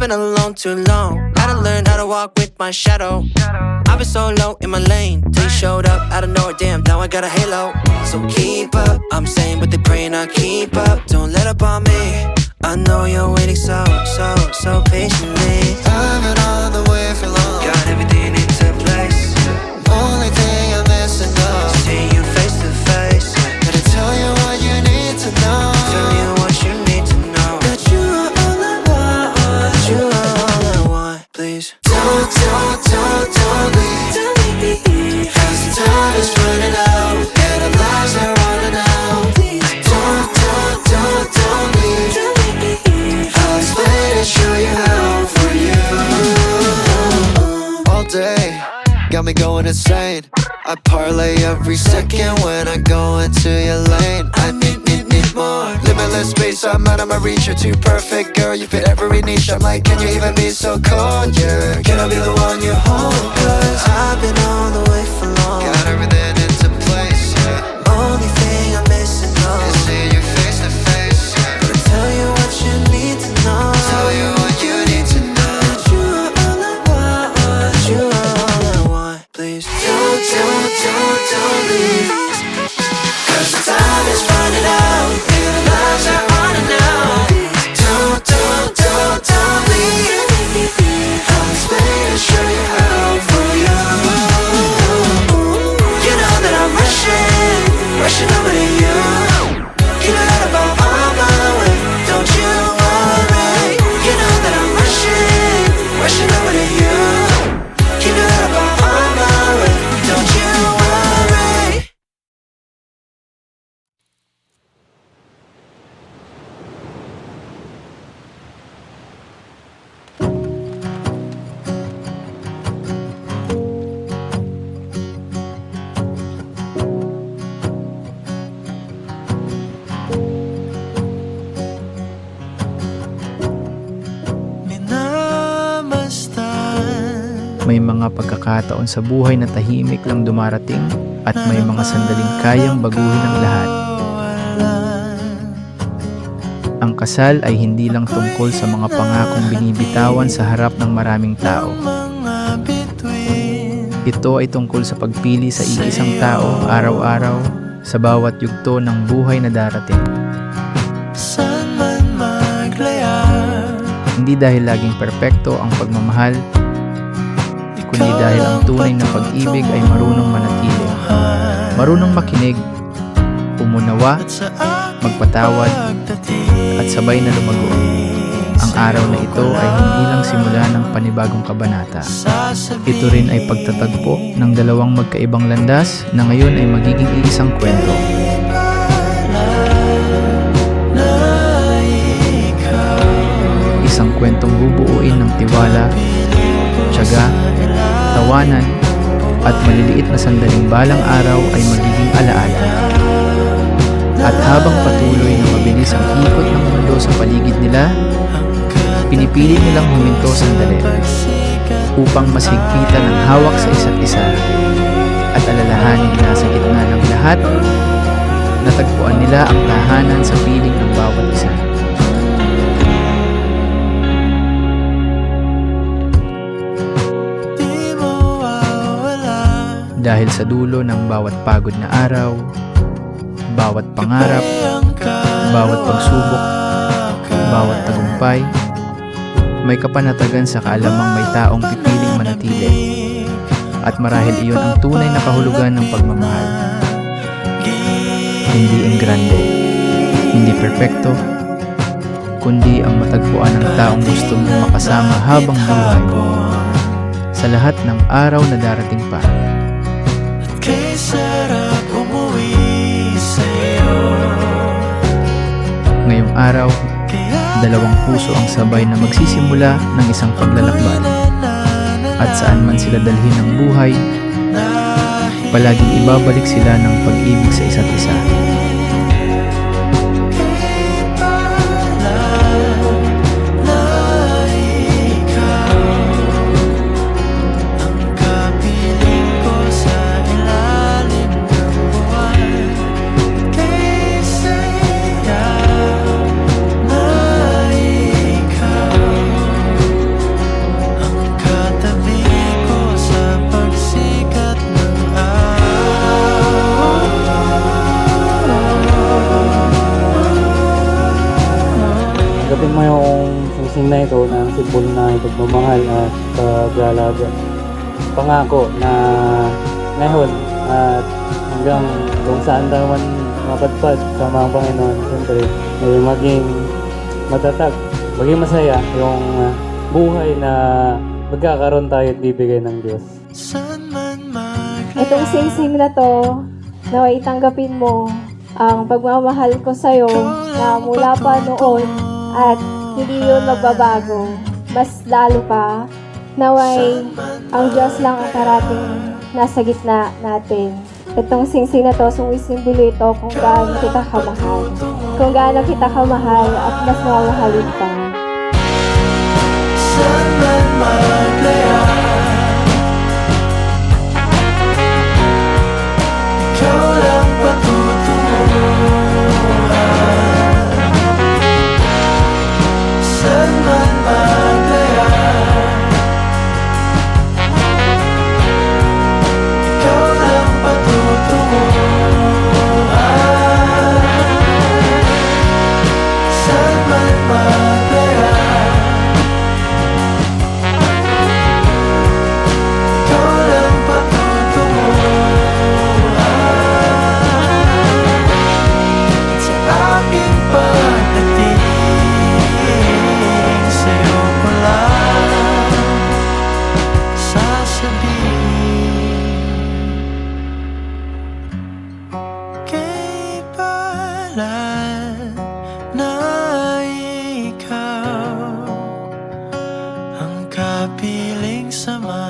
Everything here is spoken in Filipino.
been alone too long. Gotta learn how to walk with my shadow. I've been so low in my lane till you showed up out of nowhere. Damn, now I got a halo. So keep up, I'm saying, but they praying I keep up. Don't let up on me. I know you're waiting so patiently. I've been on the way for long. Got everything into place. Only thing I'm missing now is seeing you face to face. Gotta tell you what you need to know. Tell you what you need to know. That you are all I want. That you are all I want. Please Don't leave. Cause the time is running out and our lives are running out. Don't leave. I'll explain and show you how for you. All day, got me going insane. I parlay every second when I go into your lane. I need more. Limitless space, I'm out of my reach. You're too perfect, girl, you fit every niche. I'm like, can you even be so cold, yeah? Can I be the one you hold? Cause I've been all the way for long. got everything into place, yeah. Only thing I'm missing now is seeing you face to face, yeah. Gotta tell you what you need to know. Tell you what you need to know. That you are all I want. That you are all I want. Please Don't leave. Cause the time is running out and our lives are running out. Don't leave. I'll explain and show you how for you. You know that I'm rushing over to you. You know that I'm on my way. Don't you worry. You know that I'm rushing over to you. You know that I'm on my way. Don't you worry. May mga pagkakataon sa buhay na tahimik lang dumarating at may mga sandaling kayang baguhin ang lahat. Ang kasal ay hindi lang tungkol sa mga pangakong binibitawan sa harap ng maraming tao. Ito ay tungkol sa pagpili sa iisang tao araw-araw sa bawat yugto ng buhay na darating. Hindi dahil laging perpekto ang pagmamahal, kundi dahil ang tunay na pag-ibig ay marunong manatili, marunong makinig, umunawa, magpatawad, at sabay na lumago. Ang araw na ito ay hindi lang simula ng panibagong kabanata. Ito rin ay pagtatagpo ng dalawang magkaibang landas na ngayon ay magiging iisang kwento. Isang kwentong bubuuin ng tiwala, tiyaga, tawanan, at maliliit na sandaling balang araw ay magiging alaala. At habang patuloy na mabilis ang ikot ng mundo sa paligid nila, pinipili nilang huminto sandali upang mas higpitan ang hawak sa isa't isa at alalahanin na sa gitna ng lahat, natagpuan nila ang tahanan sa piling ng bawat isa. Dahil sa dulo ng bawat pagod na araw, bawat pangarap, bawat pagsubok, bawat tagumpay, may kapanatagan sa kaalamang may taong pipiling manatili. At marahil iyon ang tunay na kahulugan ng pagmamahal. Hindi ang grande, hindi perpekto, kundi ang matagpuan ng taong gusto mong makasama habang buhay sa lahat ng araw na darating pa. Ngayong araw, dalawang puso ang sabay na magsisimula ng isang paglalakbay. At saan man sila dalhin ng buhay, palaging ibabalik sila ng pag-ibig sa isa't isa. blessing na ito ng simbolo ng pagmamahal at paglalaga. Pangako na ngayon at hanggang kung saan daw man mapadpad sa mga Panginoon, siyempre ay maging matatag, maging masaya yung buhay na magkakaroon tayo at bibigay ng Diyos. Itong sing-sing na to, naway tanggapin mo ang pagmamahal ko sa'yo na mula pa noon at hindi yun magbabago. Mas lalo pa, naway ang Diyos lang ang parating nasa gitna natin. Itong sing-sing na to, sumisimbolo ito kung gaano kita kamahal. Kung gaano kita kamahal at mas mamahalin ka. Saan man maglaya, ikaw lang patutunguhan. Saan man maglaya, ikaw lang patutunguhan. Saan man maglaya, ikaw lang patutunguhan. Sa aking pagdating, sa'yo ko lang sasabihin. Kay palad na ikaw ang kapiling sama